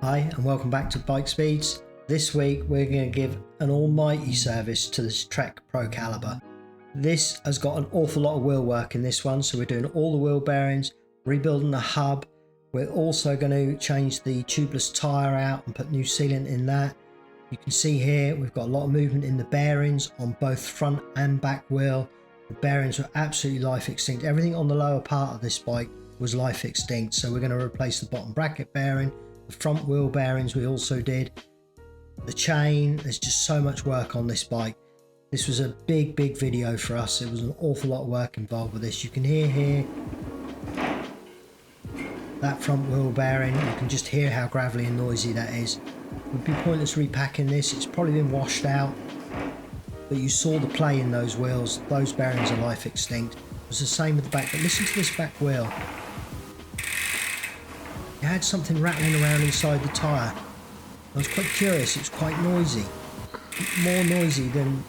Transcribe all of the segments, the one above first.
Hi and welcome back to Bike Speeds. This week we're going to give an almighty service to this Trek Procaliber. This has got an awful lot of wheel work in this one, so we're doing all the wheel bearings, rebuilding the hub. We're also going to change the tubeless tyre out and put new sealant in that. You can see here we've got a lot of movement in the bearings on both front and back wheel. The bearings were absolutely life extinct. Everything on the lower part of this bike was life extinct, so we're going to replace the bottom bracket bearing. The front wheel bearings we also did. The chain, there's just so much work on this bike. This was a big video for us. It was an awful lot of work involved with this. You can hear here that front wheel bearing. You can just hear how gravelly and noisy that is. It would be pointless repacking this. It's probably been washed out, but you saw the play in those wheels. Those bearings are life extinct. It was the same with the back, but listen to this back wheel. It had something rattling around inside the tyre. I was quite curious. It was quite noisy, more noisy than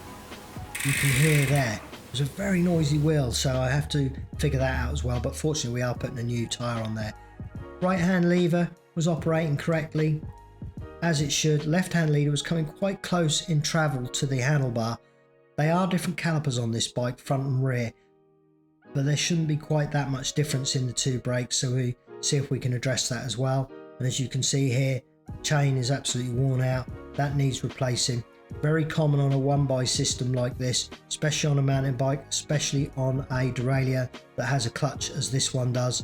you can hear there. It was a very noisy wheel, so I have to figure that out as well, but fortunately we are putting a new tyre on there. Right hand lever was operating correctly as it should. Left hand lever was coming quite close in travel to the handlebar. They are different calipers on this bike, front and rear, but there shouldn't be quite that much difference in the two brakes, so we see if we can address that as well. And as you can see here, chain is absolutely worn out. That needs replacing. Very common on a one-by system like this, especially on a mountain bike, especially on a derailleur that has a clutch as this one does.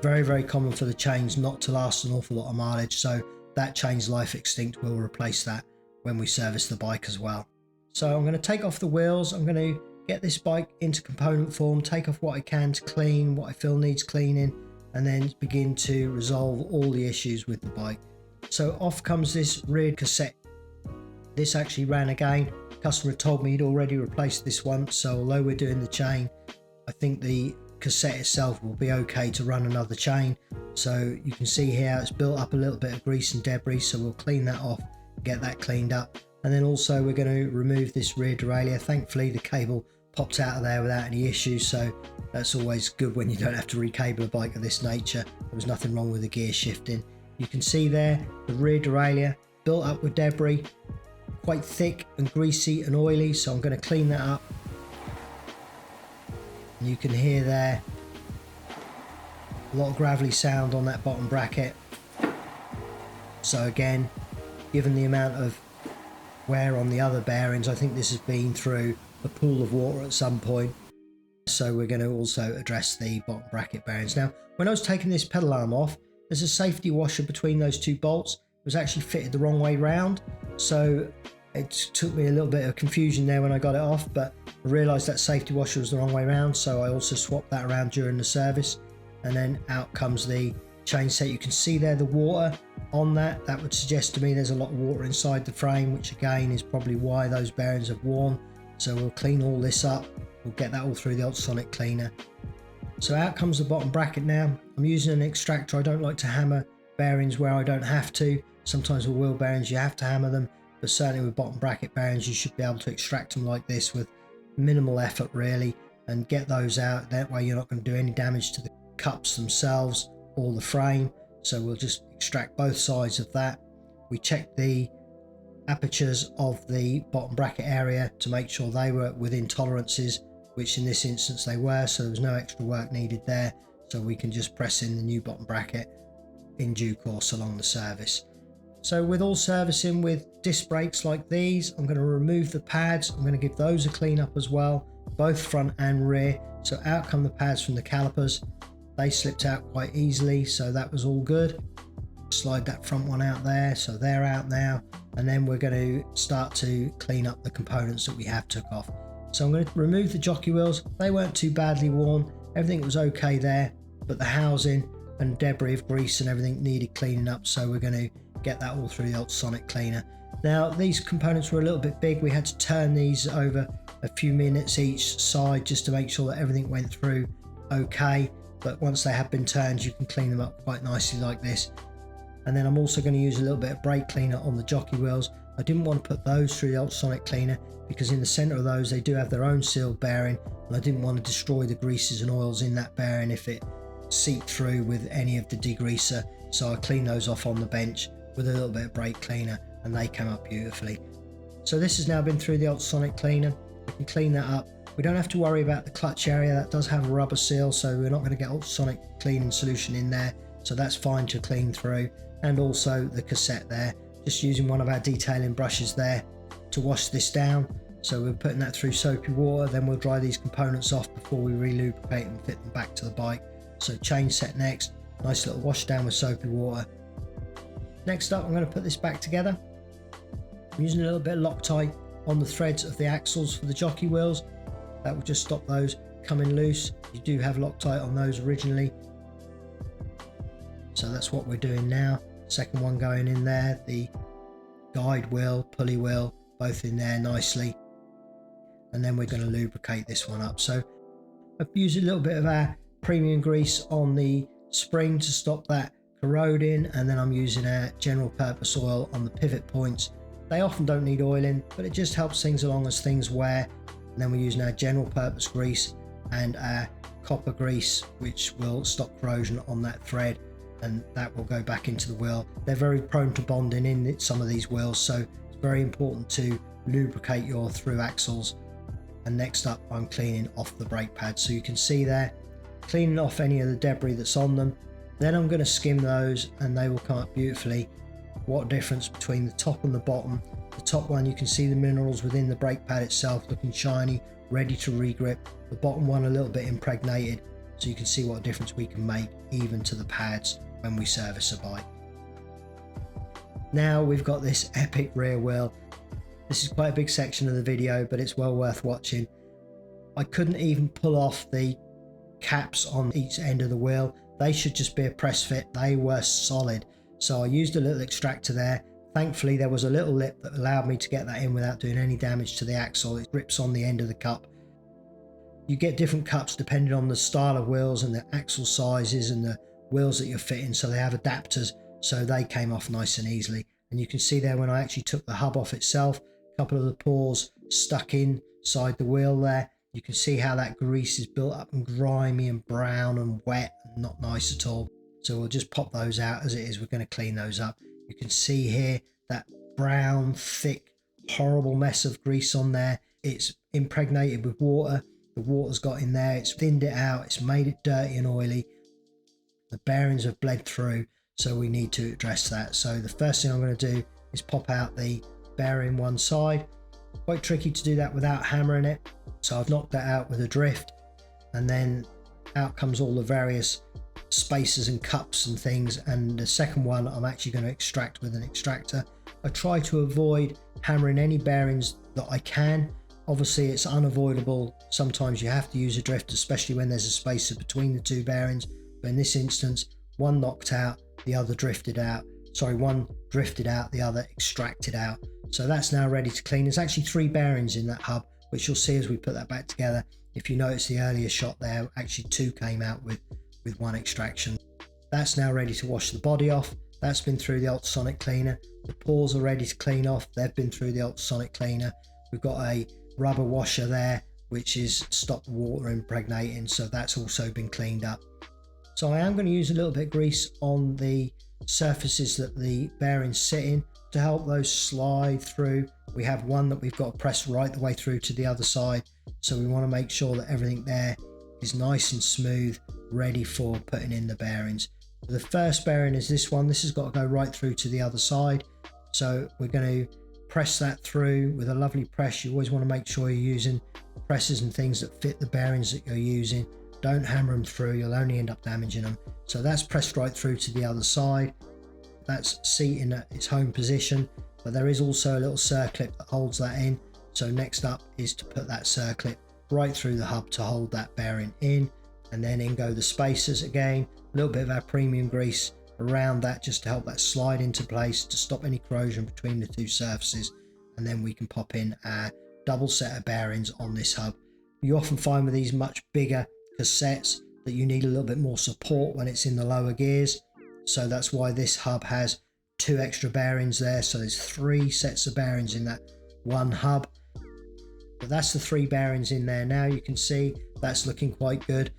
Very common for the chains not to last an awful lot of mileage, so that chain's life extinct. We'll replace that when we service the bike as well. So I'm going to take off the wheels. I'm going to get this bike into component form, take off what I can to clean, what I feel needs cleaning, and then begin to resolve all the issues with the bike. So off comes this rear cassette. This actually ran again. The customer told me he'd already replaced this once, so although we're doing the chain, I think the cassette itself will be okay to run another chain. So you can see here it's built up a little bit of grease and debris, so we'll clean that off, get that cleaned up. And then also we're going to remove this rear derailleur. Thankfully the cable popped out of there without any issues, so that's always good when you don't have to recable a bike of this nature. There was nothing wrong with the gear shifting. You can see there the rear derailleur built up with debris, quite thick and greasy and oily, so I'm going to clean that up. And you can hear there a lot of gravelly sound on that bottom bracket. So again, given the amount of wear on the other bearings, I think this has been through a pool of water at some point, so we're going to also address the bottom bracket bearings. Now when I was taking this pedal arm off, there's a safety washer between those two bolts. It was actually fitted the wrong way round, so it took me a little bit of confusion there when I got it off, but I realized that safety washer was the wrong way round, so I also swapped that around during the service. And then out comes the chain set. You can see there the water on that. That would suggest to me there's a lot of water inside the frame, which again is probably why those bearings have worn. So we'll clean all this up. We'll get that all through the ultrasonic cleaner. So out comes the bottom bracket now. I'm using an extractor. I don't like to hammer bearings where I don't have to. Sometimes with wheel bearings you have to hammer them, but certainly with bottom bracket bearings you should be able to extract them like this with minimal effort really, and get those out. That way you're not going to do any damage to the cups themselves or the frame. So we'll just extract both sides of that. We check the apertures of the bottom bracket area to make sure they were within tolerances, which in this instance they were, so there was no extra work needed there. So we can just press in the new bottom bracket in due course along the service. So with all servicing with disc brakes like these, I'm going to remove the pads. I'm going to give those a clean up as well, both front and rear. So out come the pads from the calipers. They slipped out quite easily, so that was all good. Slide that front one out there, so they're out now. And then we're going to start to clean up the components that we have took off. So I'm going to remove the jockey wheels. They weren't too badly worn. Everything was okay there, but the housing and debris of grease and everything needed cleaning up, so we're going to get that all through the ultrasonic cleaner. Now these components were a little bit big. We had to turn these over a few minutes each side just to make sure that everything went through okay, but once they have been turned you can clean them up quite nicely like this. And then I'm also going to use a little bit of brake cleaner on the jockey wheels. I didn't want to put those through the ultrasonic cleaner because in the center of those they do have their own sealed bearing, and I didn't want to destroy the greases and oils in that bearing if it seeped through with any of the degreaser. So I cleaned those off on the bench with a little bit of brake cleaner, and they came up beautifully. So this has now been through the ultrasonic cleaner. We can clean that up. We don't have to worry about the clutch area. That does have a rubber seal, so we're not going to get ultrasonic cleaning solution in there, so that's fine to clean through. And also the cassette there, just using one of our detailing brushes there to wash this down. So we're putting that through soapy water, then we'll dry these components off before we re-lubricate and fit them back to the bike. So chain set next, nice little wash down with soapy water. Next up, I'm going to put this back together. I'm using a little bit of Loctite on the threads of the axles for the jockey wheels. That will just stop those coming loose. You do have Loctite on those originally. So that's what we're doing now. Second one going in there, the guide wheel, pulley wheel, both in there nicely. And then we're going to lubricate this one up. So I've used a little bit of our premium grease on the spring to stop that corroding, and then I'm using our general purpose oil on the pivot points. They often don't need oiling, but it just helps things along as things wear. And then we're using our general purpose grease and our copper grease, which will stop corrosion on that thread, and that will go back into the wheel. They're very prone to bonding in some of these wheels, so it's very important to lubricate your through axles. And next up, I'm cleaning off the brake pads. So you can see there, cleaning off any of the debris that's on them. Then I'm going to skim those and they will come up beautifully. What difference between the top and the bottom. The top one, you can see the minerals within the brake pad itself looking shiny, ready to regrip. The bottom one a little bit impregnated, so you can see what difference we can make even to the pads when we service a bike. Now we've got this epic rear wheel. This is quite a big section of the video, but it's well worth watching. I couldn't even pull off the caps on each end of the wheel. They should just be a press fit. They were solid. So I used a little extractor there. Thankfully, there was a little lip that allowed me to get that in without doing any damage to the axle. It grips on the end of the cup. You get different cups depending on the style of wheels and the axle sizes and the wheels that you're fitting. So they have adapters, so they came off nice and easily. And you can see there when I actually took the hub off itself, a couple of the pores stuck inside the wheel there. You can see how that grease is built up and grimy and brown and wet and not nice at all. So we'll just pop those out as it is. We're going to clean those up. You can see here that brown, thick, horrible mess of grease on there. It's impregnated with water. The water's got in there. It's thinned it out. It's made it dirty and oily. The bearings have bled through, so we need to address that. So the first thing I'm going to do is pop out the bearing one side. Quite tricky to do that without hammering it. So I've knocked that out with a drift, and then out comes all the various spacers and cups and things. And the second one I'm actually going to extract with an extractor. I try to avoid hammering any bearings that I can. Obviously it's unavoidable. Sometimes you have to use a drift, especially when there's a spacer between the two bearings. But in this instance, one knocked out, the other drifted out. Sorry, one drifted out, the other extracted out. So that's now ready to clean. There's actually 3 bearings in that hub, which you'll see as we put that back together. If you notice the earlier shot there, actually 2 came out with one extraction. That's now ready to wash the body off. That's been through the ultrasonic cleaner. The pores are ready to clean off. They've been through the ultrasonic cleaner. We've got a rubber washer there, which is stopped the water impregnating, so that's also been cleaned up. So I am going to use a little bit of grease on the surfaces that the bearings sit in to help those slide through. We have one that we've got to press right the way through to the other side, so we want to make sure that everything there is nice and smooth, ready for putting in the bearings. The first bearing is this one. This has got to go right through to the other side, so we're going to press that through with a lovely press. You always want to make sure you're using presses and things that fit the bearings that you're using. Don't hammer them through, you'll only end up damaging them. So that's pressed right through to the other side. That's seating at its home position, but there is also a little circlip that holds that in. So next up is to put that circlip right through the hub to hold that bearing in, and then in go the spacers again. A little bit of our premium grease around that just to help that slide into place to stop any corrosion between the two surfaces, and then we can pop in our double set of bearings on this hub. You often find with these much bigger cassettes that you need a little bit more support when it's in the lower gears, so that's why this hub has 2 extra bearings there. So there's 3 sets of bearings in that one hub, but that's the 3 bearings in there. Now you can see that's looking quite good.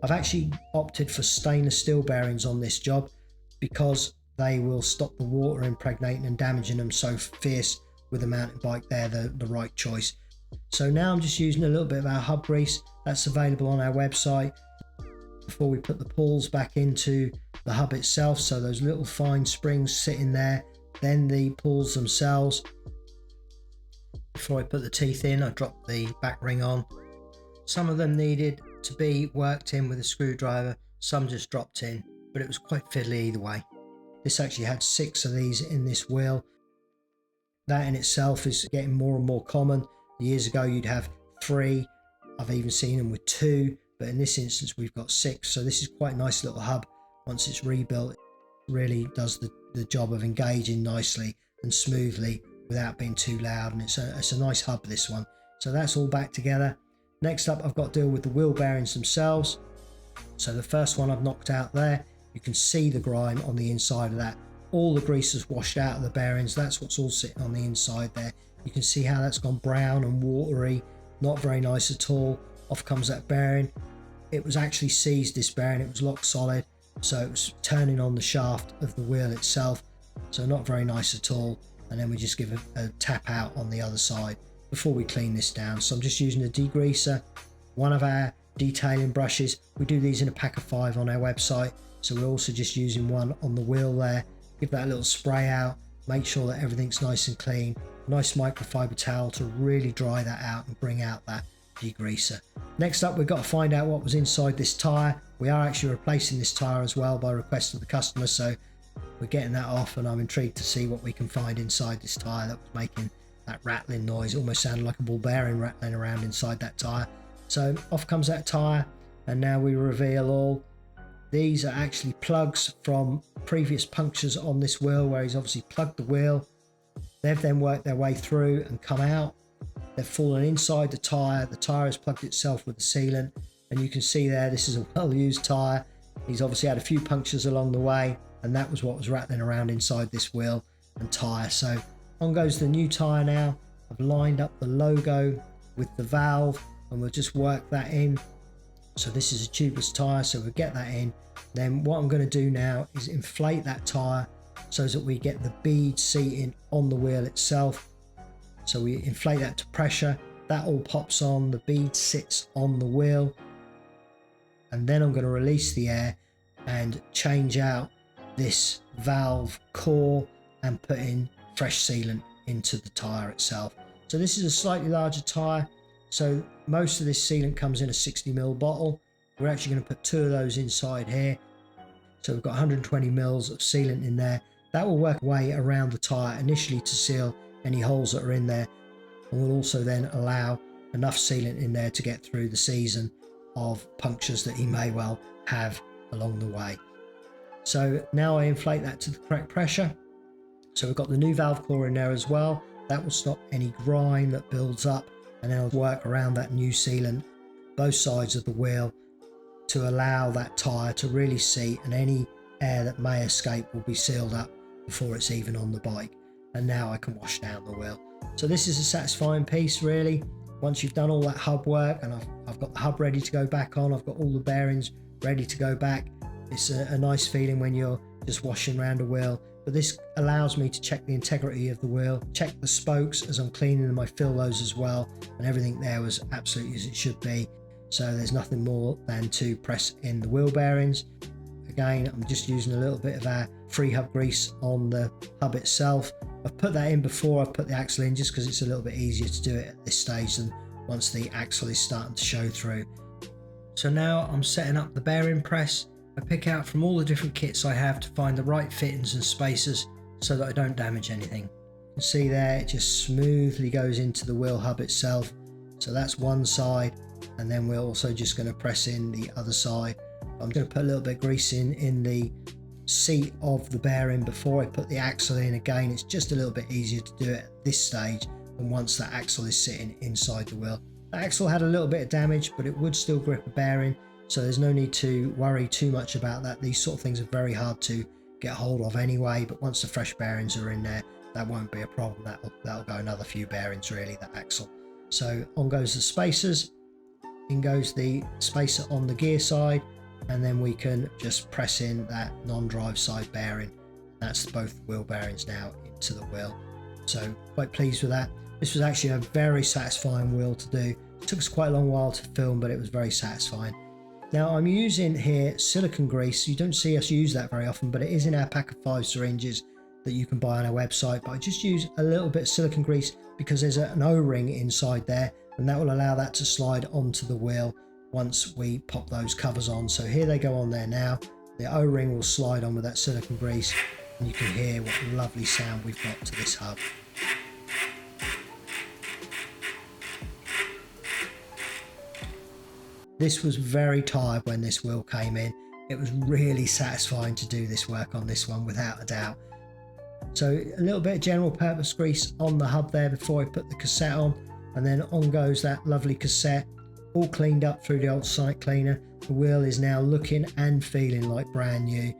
I've actually opted for stainless steel bearings on this job because they will stop the water impregnating and damaging them. So Fierce with a mountain bike, they're the right choice. So now I'm just using a little bit of our hub grease that's available on our website before we put the pawls back into the hub itself. So those little fine springs sitting there, then the pawls themselves. Before I put the teeth in, I dropped the back ring on. Some of them needed to be worked in with a screwdriver, some just dropped in, but it was quite fiddly either way. This actually had 6 of these in this wheel. That in itself is getting more and more common. Years ago you'd have 3, I've even seen them with 2, but in this instance we've got 6. So this is quite a nice little hub. Once it's rebuilt, it really does the job of engaging nicely and smoothly without being too loud, and it's a nice hub, this one. So that's all back together. Next up, I've got to deal with the wheel bearings themselves. So the first one I've knocked out there, you can see the grime on the inside of that. All the grease has washed out of the bearings. That's what's all sitting on the inside there. You can see how that's gone brown and watery, not very nice at all. Off comes that bearing. It was actually seized, this bearing, it was locked solid, so it was turning on the shaft of the wheel itself, so not very nice at all. And then we just give a tap out on the other side before we clean this down. So I'm just using a degreaser, one of our detailing brushes. We do these in a pack of 5 on our website, so we're also just using one on the wheel there. Give that a little spray out, make sure that everything's nice and clean. Nice microfiber towel to really dry that out and bring out that degreaser. Next up, we've got to find out what was inside this tyre. We are actually replacing this tyre as well by request of the customer, so we're getting that off, and I'm intrigued to see what we can find inside this tyre that was making that rattling noise. It almost sounded like a ball bearing rattling around inside that tyre. So off comes that tyre, and now we reveal all. These are actually plugs from previous punctures on this wheel, where he's obviously plugged the wheel. They've then worked their way through and come out. They've fallen inside the tyre. The tyre has plugged itself with the sealant, and you can see there, this is a well-used tyre. He's obviously had a few punctures along the way, and that was what was rattling around inside this wheel and tyre. So on goes the new tyre now. I've lined up the logo with the valve, and we'll just work that in. So this is a tubeless tyre, so we'll get that in. Then what I'm going to do now is inflate that tyre so that we get the bead seating on the wheel itself. So we inflate that to pressure, that all pops on, the bead sits on the wheel, and then I'm going to release the air and change out this valve core and put in fresh sealant into the tyre itself. So this is a slightly larger tyre, so most of this sealant comes in a 60ml bottle. We're actually going to put 2 of those inside here, so we've got 120 mils of sealant in there. That will work way around the tyre initially to seal any holes that are in there, and will also then allow enough sealant in there to get through the season of punctures that he may well have along the way. So now I inflate that to the correct pressure. So we've got the new valve core in there as well. That will stop any grime that builds up, and then I'll work around that new sealant both sides of the wheel to allow that tyre to really seat, and any air that may escape will be sealed up before it's even on the bike. And now I can wash down the wheel. So this is a satisfying piece really. Once you've done all that hub work, and I've got the hub ready to go back on, I've got all the bearings ready to go back. It's a nice feeling when you're just washing around a wheel. But this allows me to check the integrity of the wheel, check the spokes as I'm cleaning them. I fill those as well, and everything there was absolutely as it should be. So there's nothing more than to press in the wheel bearings. Again, I'm just using a little bit of our free hub grease on the hub itself. I've put that in before I've put the axle in, just because it's a little bit easier to do it at this stage than once the axle is starting to show through. So now I'm setting up the bearing press. I pick out from all the different kits I have to find the right fittings and spacers so that I don't damage anything. You can see there it just smoothly goes into the wheel hub itself. So that's one side, and then we're also just going to press in the other side. I'm going to put a little bit of grease in the seat of the bearing before I put the axle in. Again, it's just a little bit easier to do it at this stage than once that axle is sitting inside the wheel. The axle had a little bit of damage, but it would still grip a bearing, so there's no need to worry too much about that. These sort of things are very hard to get hold of anyway, but once the fresh bearings are in there, that won't be a problem. That'll go another few bearings really, that axle. So on goes the spacers, in goes the spacer on the gear side, and then we can just press in that non-drive side bearing, That's both wheel bearings now into the wheel. So quite pleased with that. This was actually a very satisfying wheel to do. It took us quite a long while to film, but it was very satisfying. Now I'm using here silicone grease. You don't see us use that very often, but it is in our pack of 5 syringes that you can buy on our website. But I just use a little bit of silicone grease because there's an O-ring inside there, and that will allow that to slide onto the wheel once we pop those covers on. So here they go on there now. The O-ring will slide on with that silicone grease, and you can hear what a lovely sound we've got to this hub. This was very tired when this wheel came in. It was really satisfying to do this work on this one, without a doubt. So a little bit of general purpose grease on the hub there before I put the cassette on, and then on goes that lovely cassette, all cleaned up through the ultrasonic cleaner. The wheel is now looking and feeling like brand new.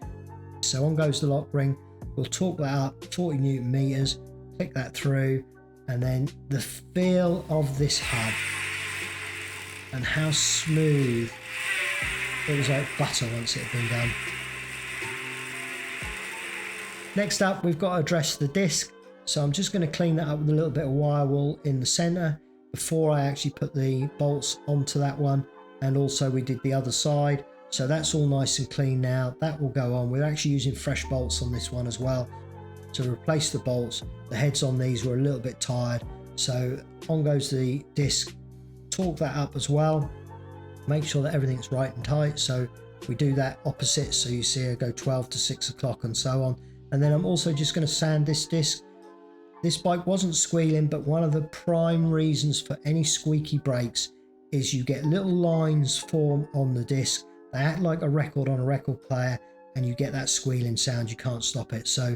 So on goes the lock ring. We'll torque that up 40 Newton meters, click that through, and then the feel of this hub and how smooth. It was like butter once it had been done. Next up, we've got to address the disc. So I'm just going to clean that up with a little bit of wire wool in the center before I actually put the bolts onto that one. And also we did the other side. So that's all nice and clean now. That will go on. We're actually using fresh bolts on this one as well to replace the bolts. The heads on these were a little bit tired. So on goes the disc. Torque that up as well. Make sure that everything's right and tight. So we do that opposite. So you see it go 12 to 6 o'clock and so on. And then I'm also just going to sand this disc. This bike wasn't squealing, but one of the prime reasons for any squeaky brakes is you get little lines form on the disc. They act like a record on a record player, and you get that squealing sound. You can't stop it. So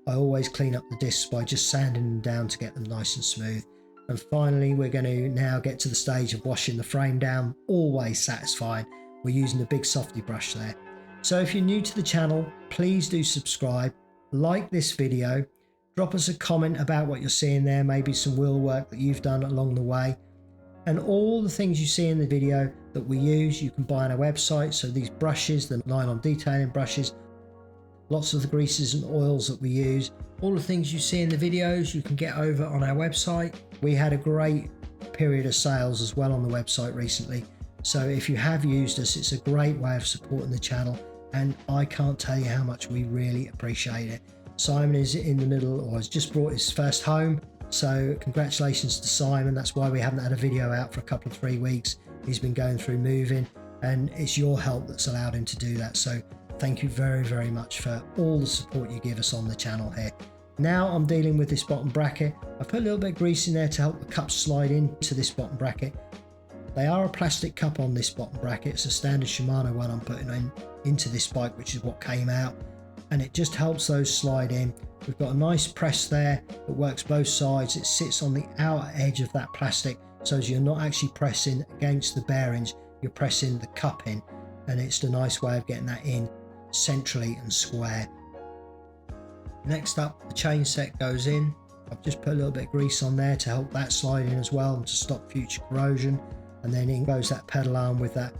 I always clean up the discs by just sanding them down to get them nice and smooth. And finally, we're going to now get to the stage of washing the frame down. Always satisfying. We're using a big softy brush there. So if you're new to the channel, please do subscribe, like this video, drop us a comment about what you're seeing there, maybe some wheel work that you've done along the way. And all the things you see in the video that we use, you can buy on our website. So these brushes, the nylon detailing brushes, lots of the greases and oils that we use, all the things you see in the videos, you can get over on our website. We had a great period of sales as well on the website recently. So if you have used us, it's a great way of supporting the channel. And I can't tell you how much we really appreciate it. Simon is in the middle, or has just brought his first home. So congratulations to Simon. That's why we haven't had a video out for a couple of 3 weeks. He's been going through moving, and it's your help that's allowed him to do that. So thank you very, very much for all the support you give us on the channel here. Now I'm dealing with this bottom bracket. I put a little bit of grease in there to help the cups slide into this bottom bracket. They are a plastic cup on this bottom bracket. It's a standard Shimano one I'm putting into this bike, which is what came out. And it just helps those slide in. We've got a nice press there that works both sides. It sits on the outer edge of that plastic, so as you're not actually pressing against the bearings, you're pressing the cup in. And it's a nice way of getting that in centrally and square. Next up, the chain set goes in. I've just put a little bit of grease on there to help that slide in as well and to stop future corrosion. And then in goes that pedal arm with that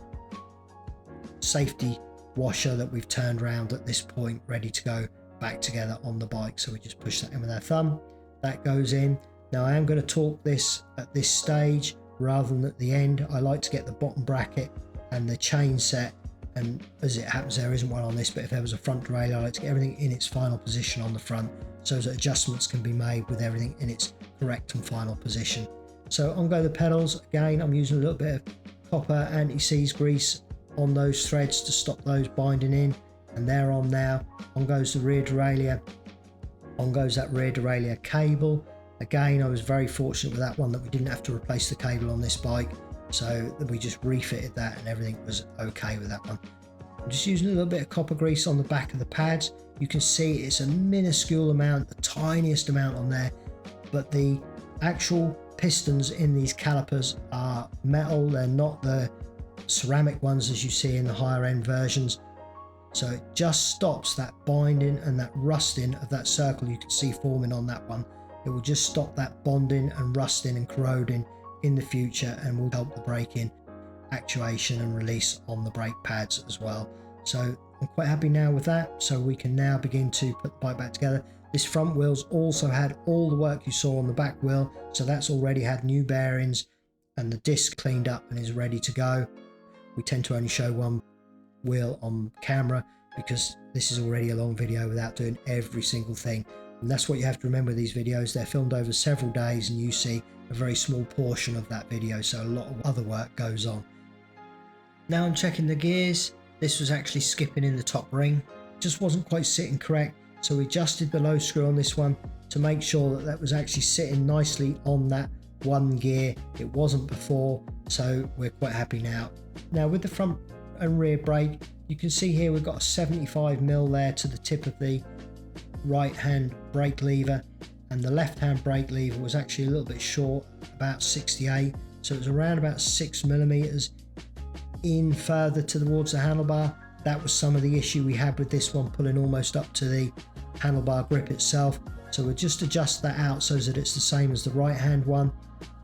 safety washer that we've turned around at this point, ready to go back together on the bike. So we just push that in with our thumb. That goes in. Now I am going to torque this at this stage rather than at the end. I like to get the bottom bracket and the chain set, and as it happens there isn't one on this, but if there was a front derailleur, I like to get everything in its final position on the front so that adjustments can be made with everything in its correct and final position. So on go the pedals. Again, I'm using a little bit of copper anti-seize grease on those threads to stop those binding in, and they're on now. On goes the rear derailleur. On goes that rear derailleur cable. Again, I was very fortunate with that one that we didn't have to replace the cable on this bike, so we just refitted that and everything was okay with that one. I'm just using a little bit of copper grease on the back of the pads. You can see it's a minuscule amount, the tiniest amount on there, but the actual pistons in these calipers are metal. They're not the ceramic ones as you see in the higher end versions. So it just stops that binding and that rusting of that circle you can see forming on that one. It will just stop that bonding and rusting and corroding in the future, and will help the braking actuation and release on the brake pads as well. So I'm quite happy now with that, so we can now begin to put the bike back together. This front wheel's also had all the work you saw on the back wheel, so that's already had new bearings and the disc cleaned up and is ready to go. We tend to only show one wheel on camera because this is already a long video without doing every single thing. And that's what you have to remember with these videos. They're filmed over several days and you see a very small portion of that video, so a lot of other work goes on. Now I'm checking the gears. This was actually skipping in the top ring. Just wasn't quite sitting correct, so we adjusted the low screw on this one to make sure that that was actually sitting nicely on that one gear. It wasn't before, so we're quite happy now. Now with the front and rear brake, you can see here we've got a 75mm there to the tip of the right hand brake lever, and the left hand brake lever was actually a little bit short, about 68, so it was around about 6mm in further towards the handlebar. That was some of the issue we had with this one, pulling almost up to the handlebar grip itself. So we'll just adjust that out so that it's the same as the right hand one,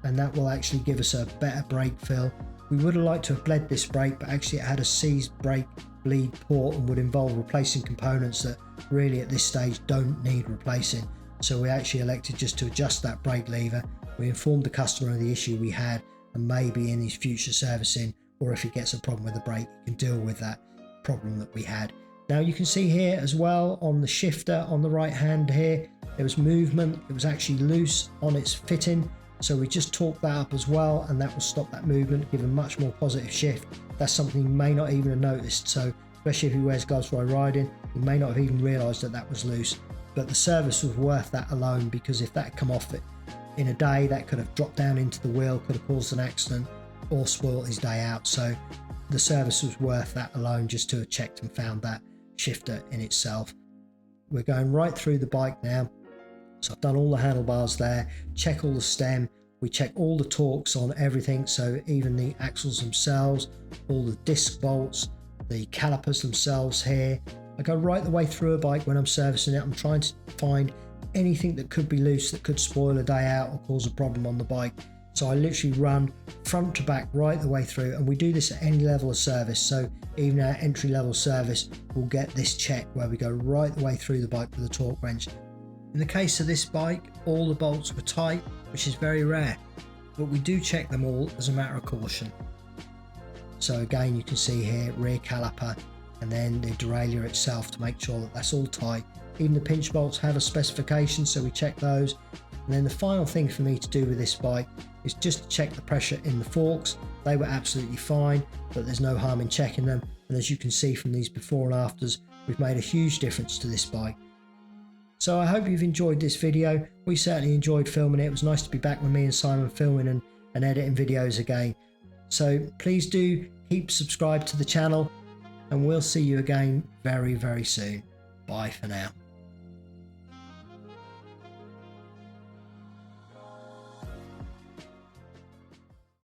and that will actually give us a better brake feel. We would have liked to have bled this brake, but actually it had a seized brake bleed port and would involve replacing components that really at this stage don't need replacing. So we actually elected just to adjust that brake lever. We informed the customer of the issue we had, and maybe in his future servicing, or if he gets a problem with the brake, he can deal with that problem that we had. Now you can see here as well on the shifter on the right hand here, there was movement. It was actually loose on its fitting, so we just torqued that up as well, and that will stop that movement, give a much more positive shift. That's something you may not even have noticed, so especially if he wears gloves while riding, he may not have even realised that that was loose. But the service was worth that alone, because if that had come off it in a day, that could have dropped down into the wheel, could have caused an accident or spoiled his day out. So the service was worth that alone, just to have checked and found that shifter in itself. We're going right through the bike now. So I've done all the handlebars there, check all the stem, we check all the torques on everything, so even the axles themselves, all the disc bolts, the calipers themselves here. I go right the way through a bike when I'm servicing it. I'm trying to find anything that could be loose that could spoil a day out or cause a problem on the bike. So I literally run front to back right the way through, and we do this at any level of service. So even our entry level service will get this check where we go right the way through the bike with a torque wrench. In the case of this bike, all the bolts were tight, which is very rare, but we do check them all as a matter of caution. So again, you can see here rear caliper and then the derailleur itself to make sure that that's all tight. Even the pinch bolts have a specification, so we check those. And then the final thing for me to do with this bike is just to check the pressure in the forks. They were absolutely fine, but there's no harm in checking them. And as you can see from these before and afters, we've made a huge difference to this bike. So I hope you've enjoyed this video. We certainly enjoyed filming it. It was nice to be back with me and Simon filming and editing videos again. So please do keep subscribed to the channel, and we'll see you again very, very soon. Bye for now.